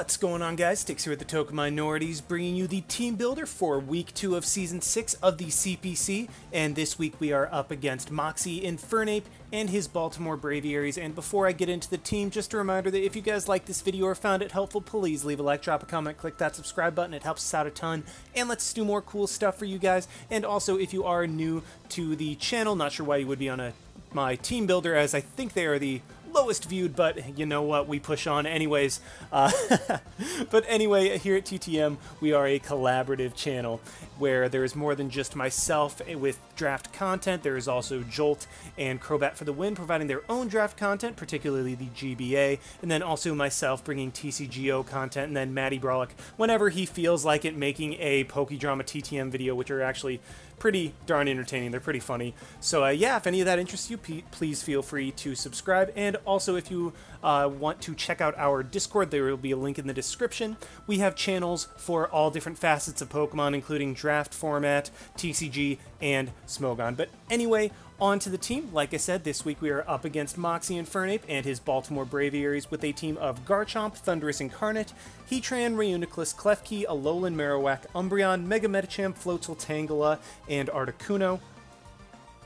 What's going on, guys? Styx here with the Token Minorities, bringing you the team builder for week 2 of season 6 of the CPC, and this week we are up against MoxieInfernape and his Baltimore Braviaries. And before I get into the team, just a reminder that if you guys liked this video or found it helpful, please leave a like, drop a comment, click that subscribe button. It helps us out a ton, and let's do more cool stuff for you guys. And also, if you are new to the channel, not sure why you would be on my team builder, as I think they are the lowest viewed, but you know what, we push on anyways. But anyway, here at TTM, we are a collaborative channel where there is more than just myself with draft content. There is also Jolt and Crobat for the Win providing their own draft content, particularly the GBA, and then also myself bringing TCGO content, and then Matty Brawlick, whenever he feels like it, making a Pokedrama TTM video, which are actually pretty darn entertaining. They're pretty funny. So yeah, if any of that interests you, please feel free to subscribe. And also, if you want to check out our Discord, there will be a link in the description. We have channels for all different facets of Pokemon, including draft format, TCG, and Smogon. But anyway, on to the team. Like I said, this week we are up against MoxieInfernape and his Baltimore Braviaries with a team of Garchomp, Thundurus Incarnate, Heatran, Reuniclus, Klefki, Alolan Marowak, Umbreon, Mega Medicham, Floatzel, Tangela, and Articuno,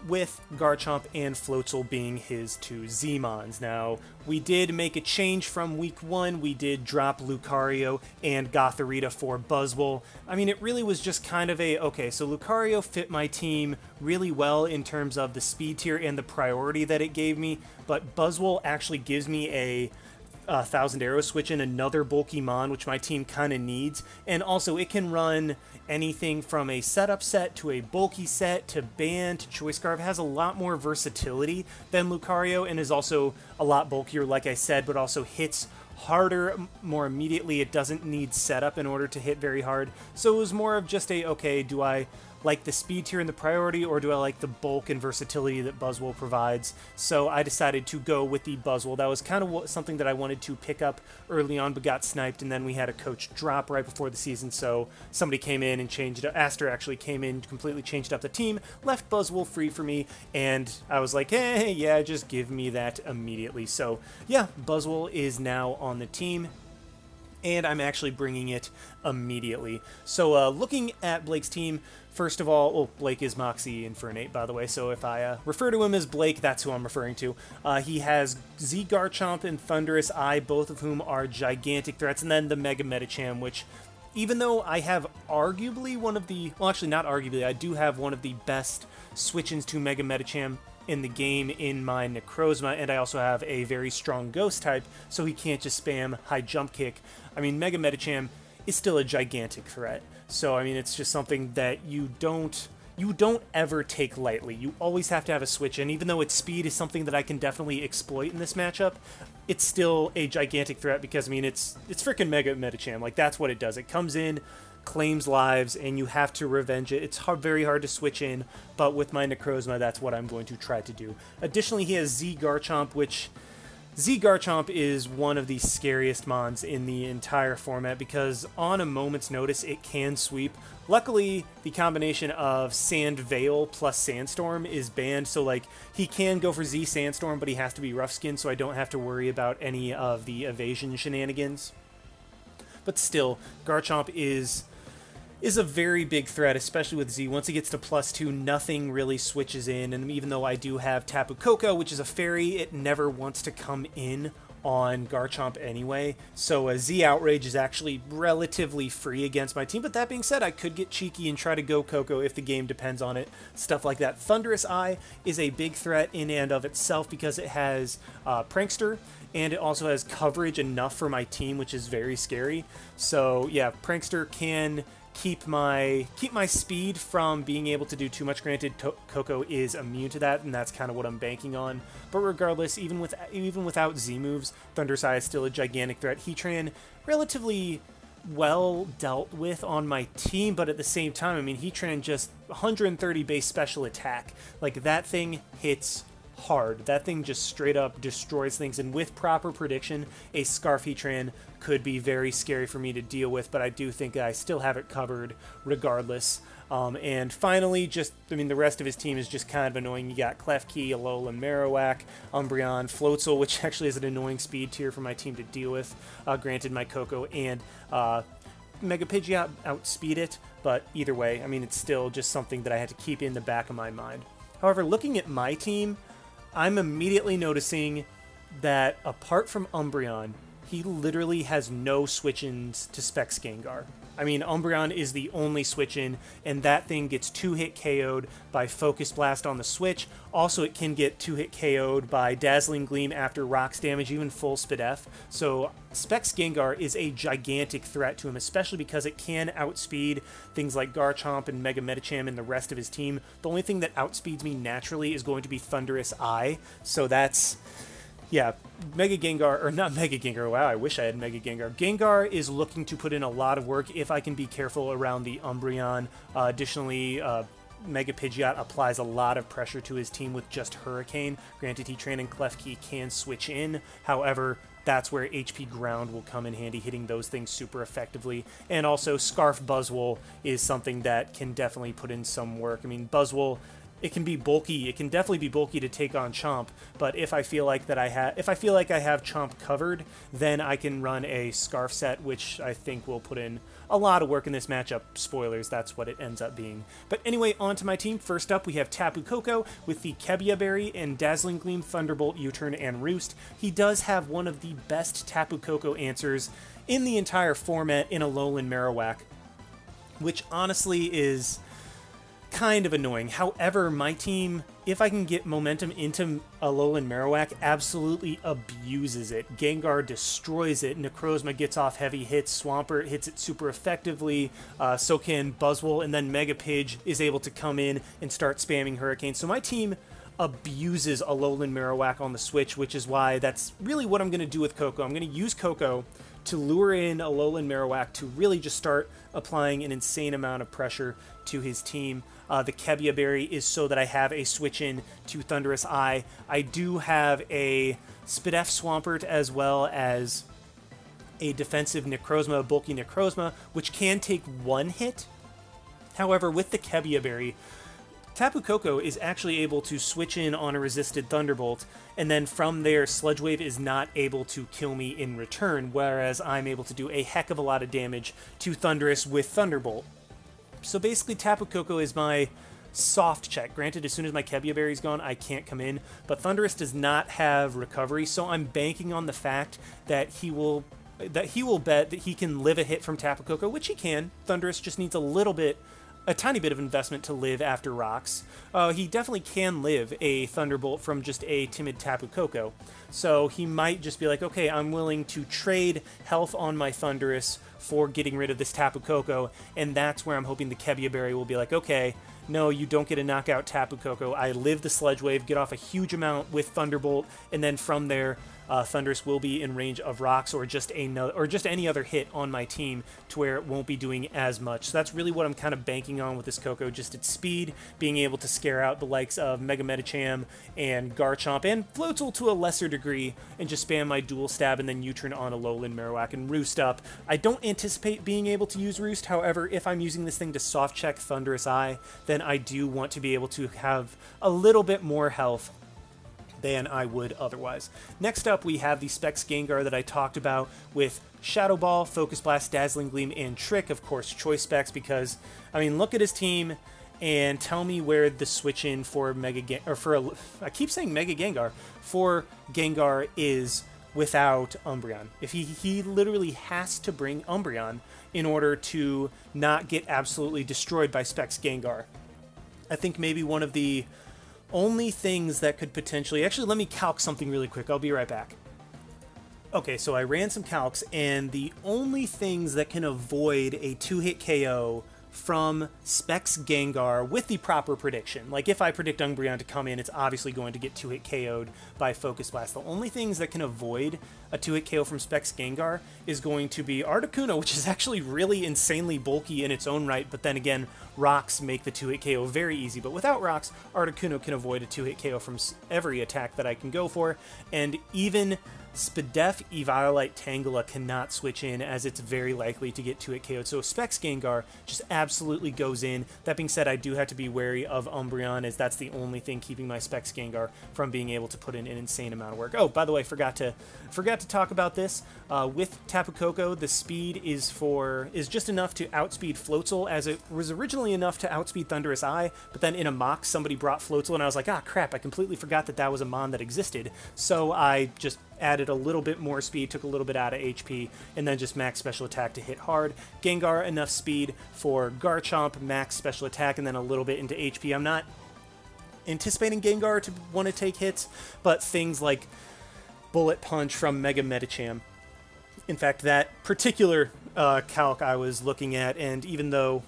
with Garchomp and Floatzel being his two Z-Mons. Now, we did make a change from week 1. We did drop Lucario and Gothorita for Buzzwole. I mean, it really was just kind of okay, so Lucario fit my team really well in terms of the speed tier and the priority that it gave me, but Buzzwole actually gives me a Thousand Arrow switch in, another bulky mon, which my team kind of needs, and also it can run anything from a setup set to a bulky set to band to choice scarf. It has a lot more versatility than Lucario and is also a lot bulkier, like I said, but also hits harder more immediately. It doesn't need setup in order to hit very hard, so it was more of just okay, do I like the speed tier and the priority, or do I like the bulk and versatility that Buzzwole provides? So I decided to go with the Buzzwole. That was kind of something that I wanted to pick up early on, but got sniped, and then we had a coach drop right before the season, so somebody came in and changed it. Aster actually came in, completely changed up the team, left Buzzwole free for me, and I was like, hey, yeah, just give me that immediately. So yeah, Buzzwole is now on the team, and I'm actually bringing it immediately. So looking at Blake's team, first of all, well, Blake is MoxieInfernape, by the way, so if I refer to him as Blake, that's who I'm referring to. He has Z Garchomp and Thundurus I, both of whom are gigantic threats, and then the Mega Medicham, which, even though I have arguably one of the, well, actually not arguably, I do have one of the best switch-ins to Mega Medicham in the game in my Necrozma, and I also have a very strong Ghost type, so he can't just spam high jump kick. I mean, Mega Medicham is still a gigantic threat, so I mean, it's just something that you don't ever take lightly. You always have to have a switch, and even though its speed is something that I can definitely exploit in this matchup, it's still a gigantic threat because, I mean, it's freaking Mega Medicham. Like, that's what it does. It comes in, claims lives, and you have to revenge it. It's very hard to switch in, but with my Necrozma, that's what I'm going to try to do. Additionally, he has Z Garchomp, which Z Garchomp is one of the scariest mons in the entire format because on a moment's notice, it can sweep. Luckily, the combination of Sand Veil plus Sandstorm is banned, so like he can go for Z Sandstorm, but he has to be Rough Skin, so I don't have to worry about any of the evasion shenanigans. But still, Garchomp is a very big threat, especially with Z. Once he gets to +2, nothing really switches in, and even though I do have Tapu Koko, which is a fairy, it never wants to come in on Garchomp anyway, so Z Outrage is actually relatively free against my team. But that being said, I could get cheeky and try to go Koko if the game depends on it, stuff like that. Thundurus I is a big threat in and of itself because it has Prankster, and it also has coverage enough for my team, which is very scary. So yeah, Prankster can keep my speed from being able to do too much. Granted, Koko is immune to that, and that's kind of what I'm banking on. But regardless, even without Z moves, Thundurus I is still a gigantic threat. Heatran, relatively well dealt with on my team, but at the same time, I mean, Heatran just 130 base special attack. Like, that thing hits hard. That thing just straight up destroys things, and with proper prediction, a Scarf Heatran could be very scary for me to deal with, but I do think I still have it covered regardless. And finally, the rest of his team is just kind of annoying. You got Klefki, Alolan Marowak, Umbreon, Floatzel, which actually is an annoying speed tier for my team to deal with. Granted, my Koko and Mega Pidgeot outspeed it, but either way, I mean, it's still just something that I had to keep in the back of my mind. However, looking at my team, I'm immediately noticing that apart from Umbreon, he literally has no switch-ins to Specs Gengar. I mean, Umbreon is the only switch-in, and that thing gets 2-hit KO'd by Focus Blast on the switch. Also, it can get 2-hit KO'd by Dazzling Gleam after rocks damage, even full Spidef. So Specs Gengar is a gigantic threat to him, especially because it can outspeed things like Garchomp and Mega Medicham and the rest of his team. The only thing that outspeeds me naturally is going to be Thunderous Eye, so that's... yeah, Mega Gengar, or not Mega Gengar, wow, I wish I had Mega Gengar. Gengar is looking to put in a lot of work if I can be careful around the Umbreon. Additionally, Mega Pidgeot applies a lot of pressure to his team with just Hurricane. Granted, Heatran and Klefki can switch in, however, that's where HP Ground will come in handy, hitting those things super effectively. And also, Scarf Buzzwole is something that can definitely put in some work. I mean, Buzzwole... it can be bulky. It can definitely be bulky to take on Chomp, but if I feel like I have Chomp covered, then I can run a Scarf set, which I think will put in a lot of work in this matchup. Spoilers, that's what it ends up being. But anyway, on to my team. First up, we have Tapu Koko with the Kebia Berry and Dazzling Gleam, Thunderbolt, U-Turn, and Roost. He does have one of the best Tapu Koko answers in the entire format in Alolan Marowak, which honestly is kind of annoying. However, my team, if I can get momentum into Alolan Marowak, absolutely abuses it. Gengar destroys it, Necrozma gets off heavy hits, Swampert hits it super effectively, so can Buzzwole, and then Megapidge is able to come in and start spamming Hurricane. So my team abuses Alolan Marowak on the Switch, which is why that's really what I'm going to do with Koko. I'm going to use Koko to lure in Alolan Marowak to really just start applying an insane amount of pressure to his team. The Kebia Berry is so that I have a switch in to Thunderous Eye. I do have a Spidef Swampert as well as a defensive Necrozma, bulky Necrozma, which can take one hit. However, with the Kebia Berry, Tapu Koko is actually able to switch in on a resisted Thunderbolt, and then from there, Sludge Wave is not able to kill me in return, whereas I'm able to do a heck of a lot of damage to Thundurus with Thunderbolt. So basically, Tapu Koko is my soft check. Granted, as soon as my Kebia Berry's gone, I can't come in, but Thundurus does not have recovery, so I'm banking on the fact that he will bet that he can live a hit from Tapu Koko, which he can. Thundurus just needs a tiny bit of investment to live after rocks. He definitely can live a Thunderbolt from just a timid Tapu Koko. So he might just be like, okay, I'm willing to trade health on my Thundurus for getting rid of this Tapu Koko, and that's where I'm hoping the Kebia Berry will be like, okay, no, you don't get a knockout Tapu Koko. I live the Sludge Wave, get off a huge amount with Thunderbolt, and then from there, Thundurus will be in range of rocks or just any other hit on my team to where it won't be doing as much. So that's really what I'm kind of banking on with this Koko, just its speed, being able to scare out the likes of Mega Medicham and Garchomp and Floatzel to a lesser degree, and just spam my dual stab and then U-turn on Alolan Marowak and Roost up. I don't anticipate being able to use Roost, however, if I'm using this thing to soft check Thunderous Eye, then I do want to be able to have a little bit more health than I would otherwise. Next up, we have the Specs Gengar that I talked about with Shadow Ball, Focus Blast, Dazzling Gleam, and Trick. Of course, Choice Specs, because, I mean, look at his team and tell me where the switch in for I keep saying Mega Gengar, for Gengar is without Umbreon. If he literally has to bring Umbreon in order to not get absolutely destroyed by Specs Gengar. I think maybe one of the only things that could potentially... Actually, let me calc something really quick. I'll be right back. Okay, so I ran some calcs, and the only things that can avoid a 2-hit KO from Specs Gengar with the proper prediction. Like, if I predict Umbreon to come in, it's obviously going to get 2-hit KO'd by Focus Blast. The only things that can avoid a 2-hit KO from Specs Gengar is going to be Articuno, which is actually really insanely bulky in its own right, but then again, Rocks make the 2-hit KO very easy. But without Rocks, Articuno can avoid a 2-hit KO from every attack that I can go for, and even Spadef Eviolite Tangela cannot switch in, as it's very likely to get 2-hit KO'd. So Specs Gengar just absolutely goes in. That being said, I do have to be wary of Umbreon, as that's the only thing keeping my Specs Gengar from being able to put in an insane amount of work. Oh, by the way, forgot to talk about this. With Tapu Koko, the speed is just enough to outspeed Floatzel, as it was originally enough to outspeed Thunderous Eye, but then in a mock, somebody brought Floatzel, and I was like, ah, crap, I completely forgot that that was a mon that existed. So I just added a little bit more speed, took a little bit out of HP, and then just max special attack to hit hard. Gengar, enough speed for Garchomp, max special attack, and then a little bit into HP. I'm not anticipating Gengar to want to take hits, but things like Bullet Punch from Mega Medicham. In fact, that particular calc I was looking at, and even though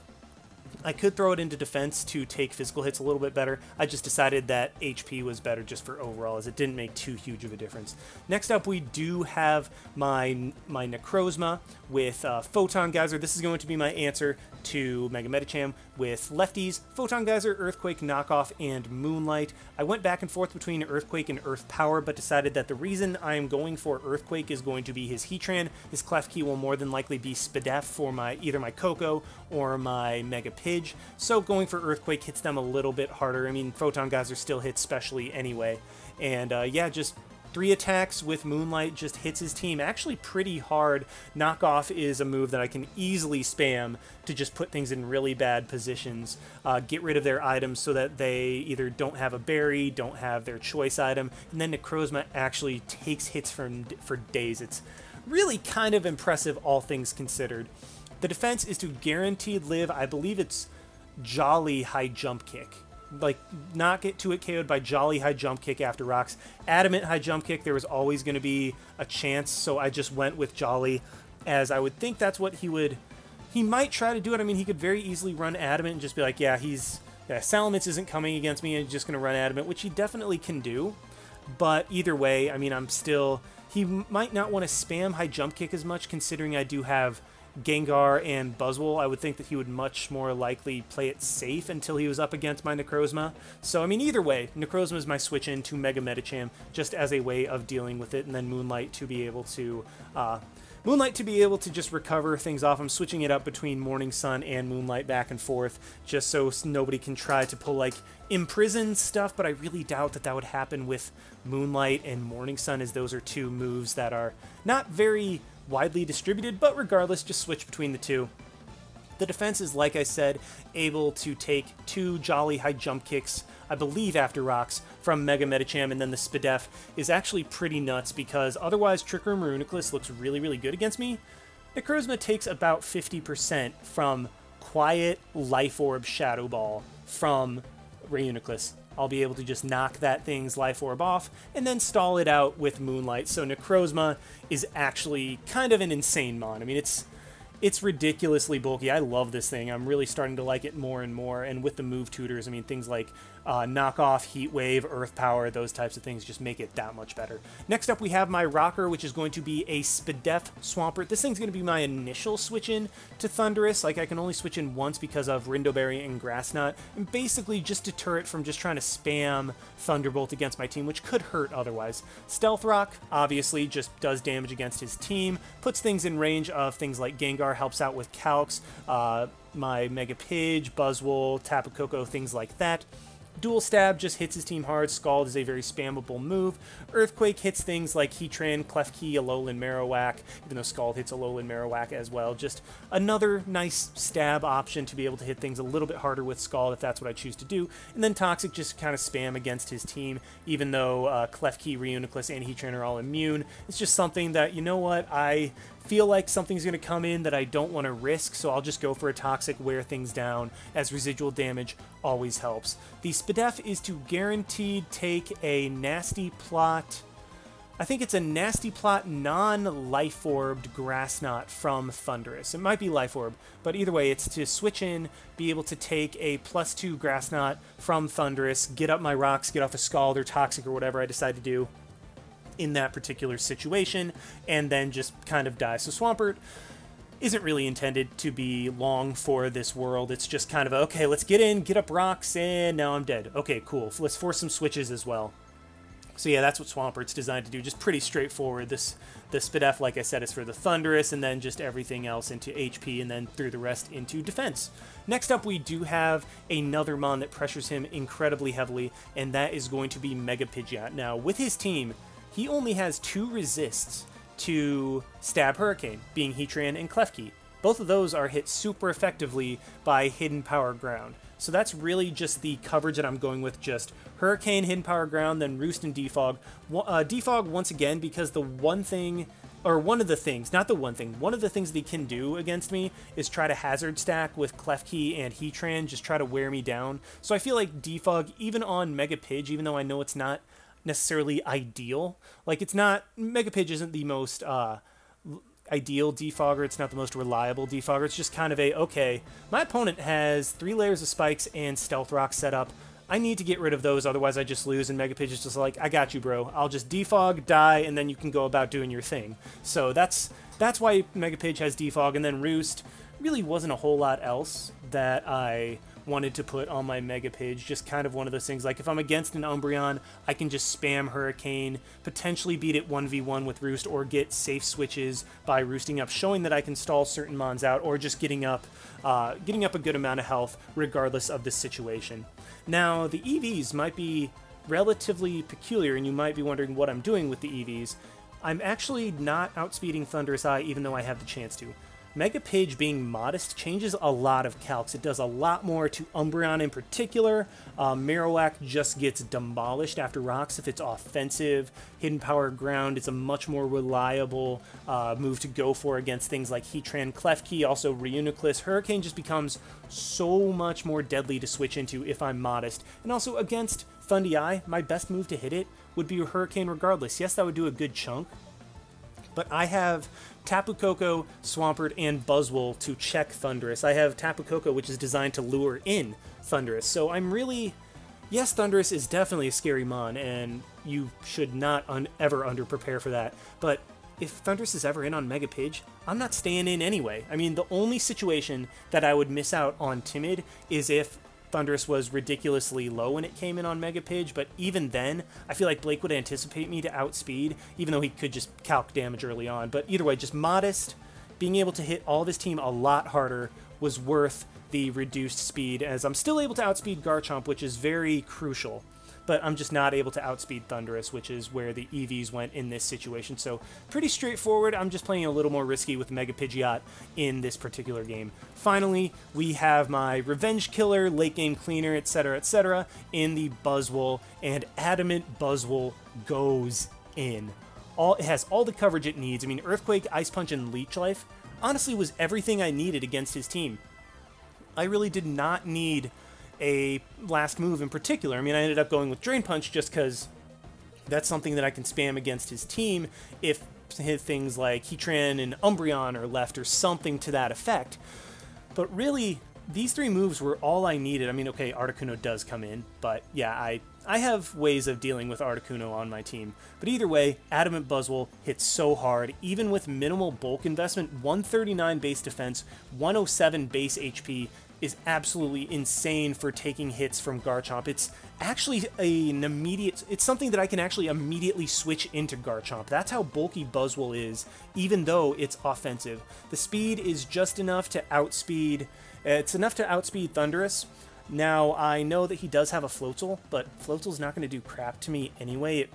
I could throw it into defense to take physical hits a little bit better, I just decided that HP was better just for overall, as it didn't make too huge of a difference. Next up, we do have my Necrozma with Photon Geyser. This is going to be my answer to Mega Medicham with lefties, Photon Geyser, Earthquake, Knockoff, and Moonlight. I went back and forth between Earthquake and Earth Power, but decided that the reason I am going for Earthquake is going to be his Heatran. His Klefki will more than likely be Spadef for either my Koko or my Mega Pidge, so going for Earthquake hits them a little bit harder. I mean, Photon Geyser still hits specially anyway, and yeah, just 3 attacks with Moonlight just hits his team actually pretty hard. Knockoff is a move that I can easily spam to just put things in really bad positions, get rid of their items so that they either don't have a berry, don't have their choice item, and then Necrozma actually takes hits for days. It's really kind of impressive, all things considered. The defense is to guaranteed live, I believe it's Jolly High Jump Kick. Like, not get 2-hit KO'd by Jolly High Jump Kick after Rocks. Adamant High Jump Kick, there was always going to be a chance, so I just went with Jolly, as I would think that's what he might try to do it. I mean, he could very easily run Adamant and just be like, yeah, Salamence isn't coming against me, and he's just going to run Adamant, which he definitely can do. But either way, I mean, he might not want to spam High Jump Kick as much, considering I do have Gengar and Buzzwole. I would think that he would much more likely play it safe until he was up against my Necrozma. So, I mean, either way, Necrozma is my switch in to Mega Medicham, just as a way of dealing with it, and then Moonlight to be able to just recover things off. I'm switching it up between Morning Sun and Moonlight back and forth, just so nobody can try to pull, like, Imprison stuff, but I really doubt that would happen with Moonlight and Morning Sun, as those are 2 moves that are not very widely distributed, but regardless, just switch between the 2. The defense is, like I said, able to take 2 Jolly High Jump Kicks, I believe after Rocks, from Mega Medicham, and then the Spadef is actually pretty nuts, because otherwise Trick Room Reuniclus looks really, really good against me. Necrozma takes about 50% from Quiet Life Orb Shadow Ball from Reuniclus. I'll be able to just knock that thing's Life Orb off and then stall it out with Moonlight. So Necrozma is actually kind of an insane mon. I mean, it's ridiculously bulky. I love this thing. I'm really starting to like it more and more. And with the move tutors, I mean, things like Knockoff, Heat Wave, Earth Power, those types of things just make it that much better. Next up, we have my Rocker, which is going to be a Spadef Swampert. This thing's going to be my initial switch in to Thundurus. Like, I can only switch in once because of Rindoberry and Grassnot, and basically just deter it from just trying to spam Thunderbolt against my team, which could hurt otherwise. Stealth Rock, obviously, just does damage against his team, puts things in range of things like Gengar, helps out with Calcs, my Mega Pidge, Buzzwole, Tapu Koko, things like that. Dual Stab just hits his team hard. Scald is a very spammable move. Earthquake hits things like Heatran, Klefki, Alolan Marowak, even though Scald hits Alolan Marowak as well. Just another nice stab option to be able to hit things a little bit harder with Scald if that's what I choose to do. And then Toxic just kind of spam against his team, even though Klefki, Reuniclus, and Heatran are all immune. It's just something that, you know what, I feel like something's going to come in that I don't want to risk, so I'll just go for a Toxic, wear things down, as residual damage always helps. The Spadef is to guaranteed take a Nasty Plot. I think it's a Nasty Plot non-Life Orbed Grass Knot from Thundurus. It might be Life Orb, but either way, it's to switch in, be able to take a +2 Grass Knot from Thundurus, get up my rocks, get off a Scald or Toxic or whatever I decide to do in that particular situation, and then just kind of die. So Swampert isn't really intended to be long for this world. It's just kind of, okay, let's get in, get up rocks, and now I'm dead. Okay, cool. Let's force some switches as well. So yeah, that's what Swampert's designed to do. Just pretty straightforward. The Spidef, like I said, is for the Thundurus, and then just everything else into HP, and then through the rest into defense. Next up, we do have another Mon that pressures him incredibly heavily, and that is going to be Mega Pidgeot. Now, with his team, he only has 2 resists to Stab Hurricane, being Heatran and Klefki. Both of those are hit super effectively by Hidden Power Ground. So that's really just the coverage that I'm going with, just Hurricane, Hidden Power Ground, then Roost and Defog. Defog, once again, because the one thing, or one of the things, not the one thing, one of the things that he can do against me is try to Hazard Stack with Klefki and Heatran, just try to wear me down. So I feel like Defog, even on Mega Pidge, even though I know it's not necessarily ideal, like it's not, Mega Pidge isn't the most ideal defogger, it's not the most reliable defogger, it's just kind of a, okay, my opponent has 3 layers of spikes and Stealth Rock set up, I need to get rid of those, otherwise I just lose, and Mega Pidge is just like, I got you, bro, I'll just defog, die, and then you can go about doing your thing. So that's why Mega Pidge has defog, and then Roost really wasn't a whole lot else that I wanted to put on my Mega Pidge, just kind of one of those things, like if I'm against an Umbreon, I can just spam Hurricane, potentially beat it 1v1 with Roost, or get safe switches by roosting up, showing that I can stall certain Mons out, or just getting up a good amount of health, regardless of the situation. Now, the EVs might be relatively peculiar, and you might be wondering what I'm doing with the EVs. I'm actually not outspeeding Thundurus Eye, even though I have the chance to. Mega Pidge being modest changes a lot of calcs. It does a lot more to Umbreon in particular. Marowak just gets demolished after rocks if it's offensive. Hidden Power Ground is a much more reliable move to go for against things like Heatran, Klefki, also Reuniclus. Hurricane just becomes so much more deadly to switch into if I'm modest. And also against Thundy Eye, my best move to hit it would be Hurricane regardless. Yes, that would do a good chunk, but I have Tapu Koko, Swampert, and Buzzwole to check Thundurus. I have Tapu Koko, which is designed to lure in Thundurus. So I'm really... Yes, Thundurus is definitely a scary mon, and you should not ever under-prepare for that. But if Thundurus is ever in on Mega Pidge, I'm not staying in anyway. I mean, the only situation that I would miss out on Timid is if Thundurus was ridiculously low when it came in on Mega Pidge, but even then, I feel like Blake would anticipate me to outspeed, even though he could just calc damage early on. But either way, just modest, being able to hit all of his team a lot harder was worth the reduced speed, as I'm still able to outspeed Garchomp, which is very crucial. But I'm just not able to outspeed Thundurus, which is where the EVs went in this situation. So pretty straightforward. I'm just playing a little more risky with Mega Pidgeot in this particular game. Finally, we have my Revenge Killer, Late Game Cleaner, etc., in the Buzzwole, and Adamant Buzzwole goes in. It has all the coverage it needs. I mean, Earthquake, Ice Punch, and Leech Life honestly was everything I needed against his team. I really did not need a last move in particular. I mean, I ended up going with Drain Punch just because that's something that I can spam against his team if things like Heatran and Umbreon are left or something to that effect. But really, these 3 moves were all I needed. I mean, okay, Articuno does come in, but yeah, I have ways of dealing with Articuno on my team. But either way, Adamant Buzzwole hits so hard, even with minimal bulk investment. 139 base defense, 107 base HP, is absolutely insane for taking hits from Garchomp. It's actually it's something that I can actually immediately switch into Garchomp. That's how bulky Buzzwole is, even though it's offensive. The speed is just enough to outspeed, Thundurus. Now, I know that he does have a Floatzel, but Floatzel's not going to do crap to me anyway.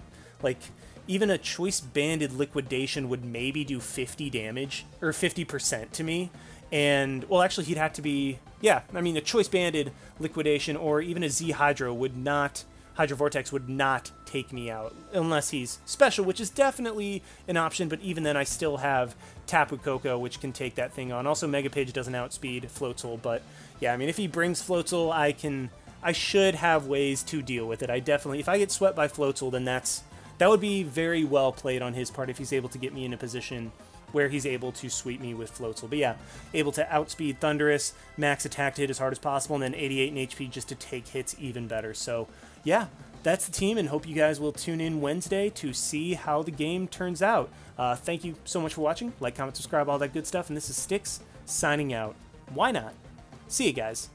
Even a Choice Banded Liquidation would maybe do 50 damage, or 50% to me. And, well, actually, he'd have to be, yeah, I mean, a Choice Banded Liquidation or even a Z Hydro would not, Hydro Vortex would not take me out, unless he's special, which is definitely an option, but even then I still have Tapu Koko, which can take that thing on. Also, Mega Pidge doesn't outspeed Floatzel, but, yeah, I mean, if he brings Floatzel, I should have ways to deal with it. If I get swept by Floatzel, then that's that would be very well played on his part if he's able to get me in a position where he's able to sweep me with Floatzel. But yeah, able to outspeed Thundurus, max attack to hit as hard as possible, and then 88 in HP just to take hits even better. So yeah, that's the team, and hope you guys will tune in Wednesday to see how the game turns out. Thank you so much for watching. Like, comment, subscribe, all that good stuff, and this is Styx signing out. Why not? See you guys.